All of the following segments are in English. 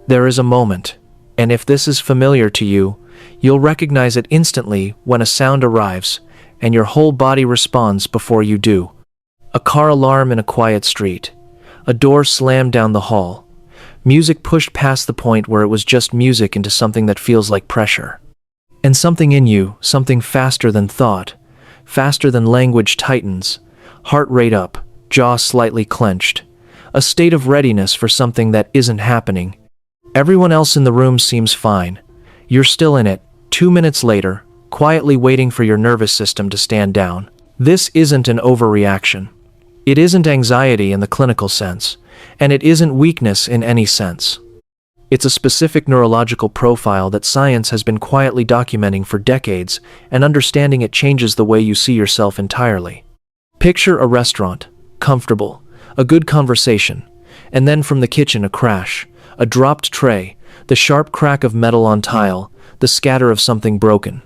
There is a moment, and if this is familiar to you, you'll recognize it instantly when a sound arrives, and your whole body responds before you do. A car alarm in a quiet street. A door slammed down the hall. Music pushed past the point where it was just music into something that feels like pressure. And something in you, something faster than thought, faster than language tightens, heart rate up, jaw slightly clenched. A state of readiness for something that isn't happening. Everyone else in the room seems fine. You're still in it, 2 minutes later, quietly waiting for your nervous system to stand down. This isn't an overreaction. It isn't anxiety in the clinical sense, and it isn't weakness in any sense. It's a specific neurological profile that science has been quietly documenting for decades, and understanding it changes the way you see yourself entirely. Picture a restaurant, comfortable, a good conversation, and then from the kitchen a crash, a dropped tray, the sharp crack of metal on tile, the scatter of something broken.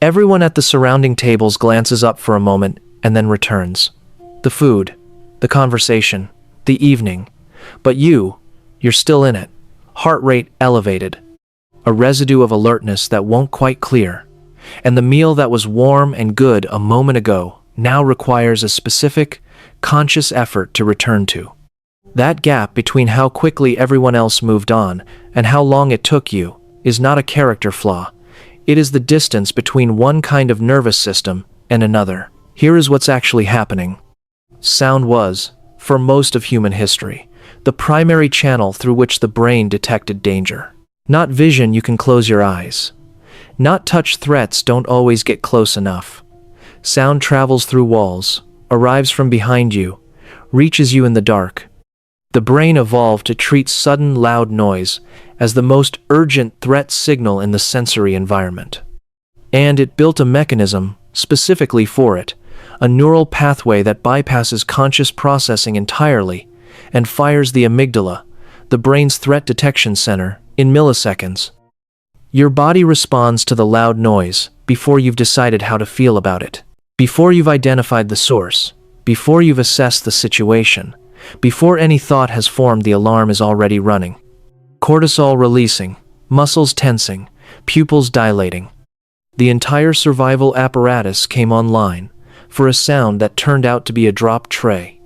Everyone at the surrounding tables glances up for a moment and then returns. The food, the conversation, the evening. But you're still in it, heart rate elevated. A residue of alertness that won't quite clear. And the meal that was warm and good a moment ago now requires a specific, conscious effort to return to. That gap between how quickly everyone else moved on and how long it took you is not a character flaw. It is the distance between one kind of nervous system and another. Here is what's actually happening. Sound was, for most of human history, the primary channel through which the brain detected danger. Not vision, you can close your eyes. Not touch, threats don't always get close enough. Sound travels through walls, arrives from behind you, reaches you in the dark. The brain evolved to treat sudden, loud noise as the most urgent threat signal in the sensory environment. And it built a mechanism specifically for it, a neural pathway that bypasses conscious processing entirely and fires the amygdala, the brain's threat detection center, in milliseconds. Your body responds to the loud noise before you've decided how to feel about it, before you've identified the source, before you've assessed the situation. Before any thought has formed, the alarm is already running. Cortisol releasing, muscles tensing, pupils dilating. The entire survival apparatus came online for a sound that turned out to be a dropped tray.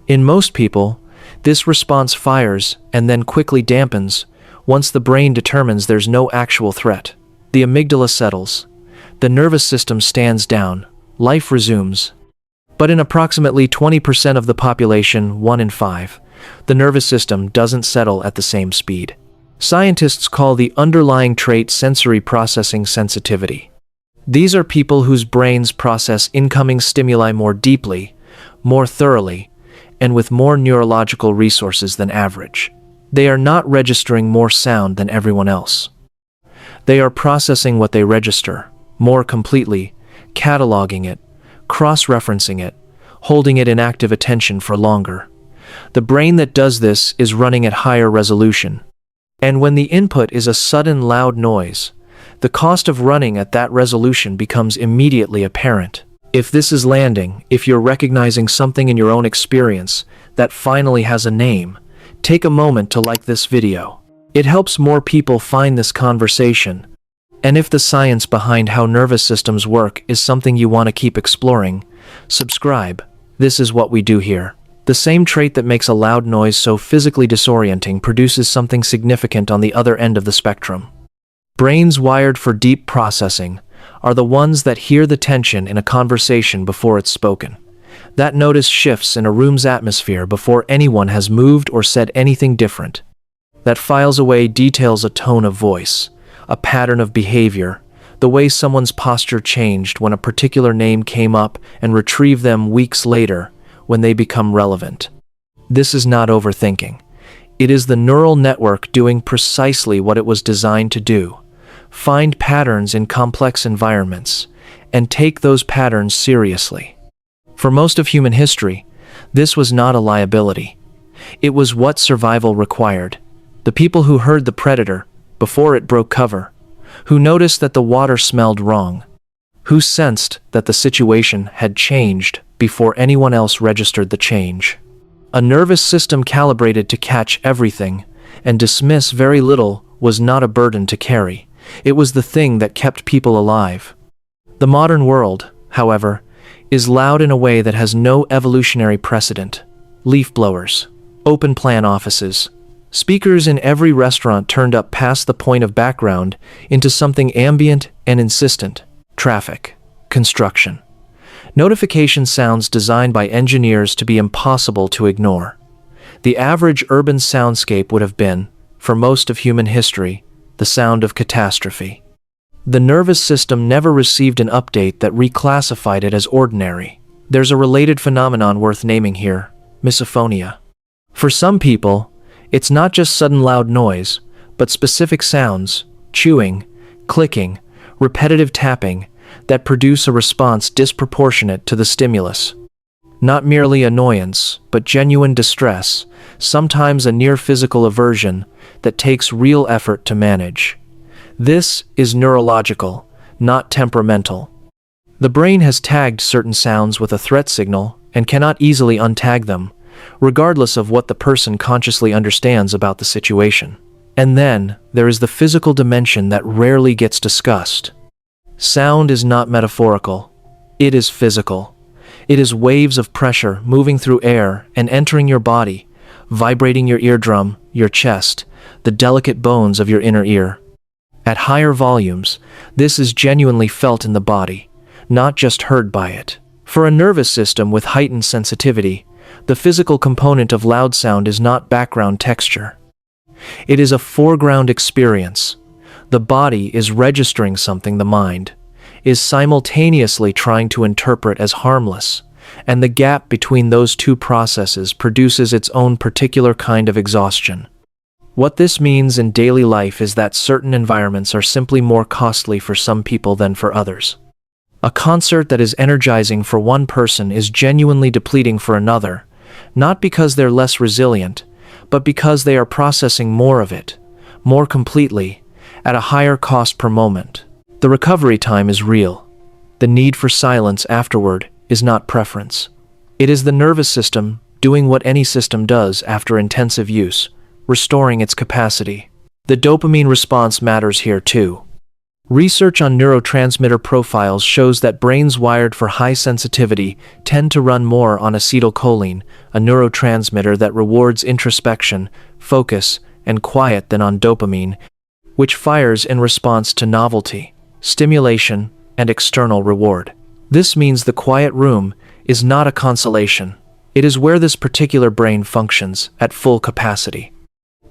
In most people, this response fires and then quickly dampens once the brain determines there's no actual threat. The amygdala settles. The nervous system stands down. Life resumes. But in approximately 20% of the population, 1 in 5, the nervous system doesn't settle at the same speed. Scientists call the underlying trait sensory processing sensitivity. These are people whose brains process incoming stimuli more deeply, more thoroughly, and with more neurological resources than average. They are not registering more sound than everyone else. They are processing what they register more completely, cataloging it, cross-referencing it, holding it in active attention for longer. The brain that does this is running at higher resolution. And when the input is a sudden loud noise, the cost of running at that resolution becomes immediately apparent. If this is landing, if you're recognizing something in your own experience that finally has a name, take a moment to like this video. It helps more people find this conversation. And if the science behind how nervous systems work is something you want to keep exploring, subscribe. This is what we do here. The same trait that makes a loud noise so physically disorienting produces something significant on the other end of the spectrum. Brains wired for deep processing are the ones that hear the tension in a conversation before it's spoken, that notice shifts in a room's atmosphere before anyone has moved or said anything different, that files away details, a tone of voice, a pattern of behavior, the way someone's posture changed when a particular name came up, and retrieve them weeks later when they become relevant. This is not overthinking. It is the neural network doing precisely what it was designed to do: find patterns in complex environments and take those patterns seriously. For most of human history, this was not a liability. It was what survival required. The people who heard the predator before it broke cover, who noticed that the water smelled wrong, who sensed that the situation had changed before anyone else registered the change. A nervous system calibrated to catch everything, and dismiss very little was not a burden to carry. It was the thing that kept people alive. The modern world, however, is loud in a way that has no evolutionary precedent. Leaf blowers, open-plan offices, speakers in every restaurant turned up past the point of background into something ambient and insistent. Traffic, construction, notification sounds designed by engineers to be impossible to ignore. The average urban soundscape would have been, for most of human history, the sound of catastrophe. The nervous system never received an update that reclassified it as ordinary. There's a related phenomenon worth naming here: misophonia. For some people, it's not just sudden loud noise, but specific sounds, chewing, clicking, repetitive tapping, that produce a response disproportionate to the stimulus. Not merely annoyance, but genuine distress, sometimes a near-physical aversion that takes real effort to manage. This is neurological, not temperamental. The brain has tagged certain sounds with a threat signal and cannot easily untag them, regardless of what the person consciously understands about the situation. And then, there is the physical dimension that rarely gets discussed. Sound is not metaphorical. It is physical. It is waves of pressure moving through air and entering your body, vibrating your eardrum, your chest, the delicate bones of your inner ear. At higher volumes, this is genuinely felt in the body, not just heard by it. For a nervous system with heightened sensitivity, the physical component of loud sound is not background texture. It is a foreground experience. The body is registering something the mind is simultaneously trying to interpret as harmless, and the gap between those two processes produces its own particular kind of exhaustion. What this means in daily life is that certain environments are simply more costly for some people than for others. A concert that is energizing for one person is genuinely depleting for another, not because they're less resilient, but because they are processing more of it, more completely, at a higher cost per moment. The recovery time is real. The need for silence afterward is not preference. It is the nervous system doing what any system does after intensive use, restoring its capacity. The dopamine response matters here too. Research on neurotransmitter profiles shows that brains wired for high sensitivity tend to run more on acetylcholine, a neurotransmitter that rewards introspection, focus, and quiet than on dopamine, which fires in response to novelty, stimulation, and external reward. This means the quiet room is not a consolation. It is where this particular brain functions at full capacity,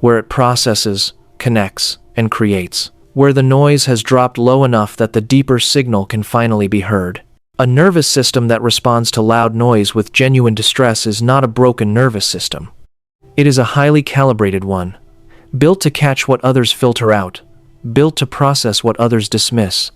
where it processes, connects, and creates, where the noise has dropped low enough that the deeper signal can finally be heard. A nervous system that responds to loud noise with genuine distress is not a broken nervous system. It is a highly calibrated one, built to catch what others filter out, built to process what others dismiss.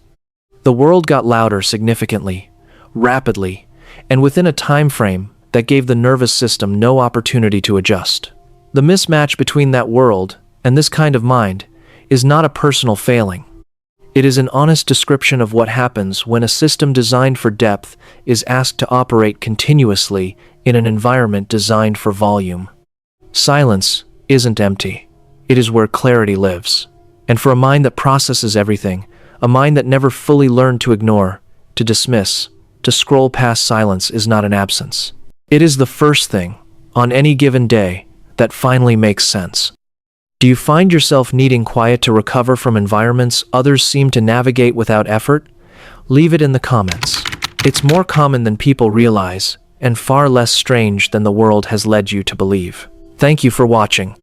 The world got louder significantly, rapidly, and within a time frame that gave the nervous system no opportunity to adjust. The mismatch between that world and this kind of mind is not a personal failing. It is an honest description of what happens when a system designed for depth is asked to operate continuously in an environment designed for volume. Silence isn't empty. It is where clarity lives. And for a mind that processes everything, a mind that never fully learned to ignore, to dismiss, to scroll past silence is not an absence. It is the first thing, on any given day, that finally makes sense. Do you find yourself needing quiet to recover from environments others seem to navigate without effort? Leave it in the comments. It's more common than people realize, and far less strange than the world has led you to believe. Thank you for watching.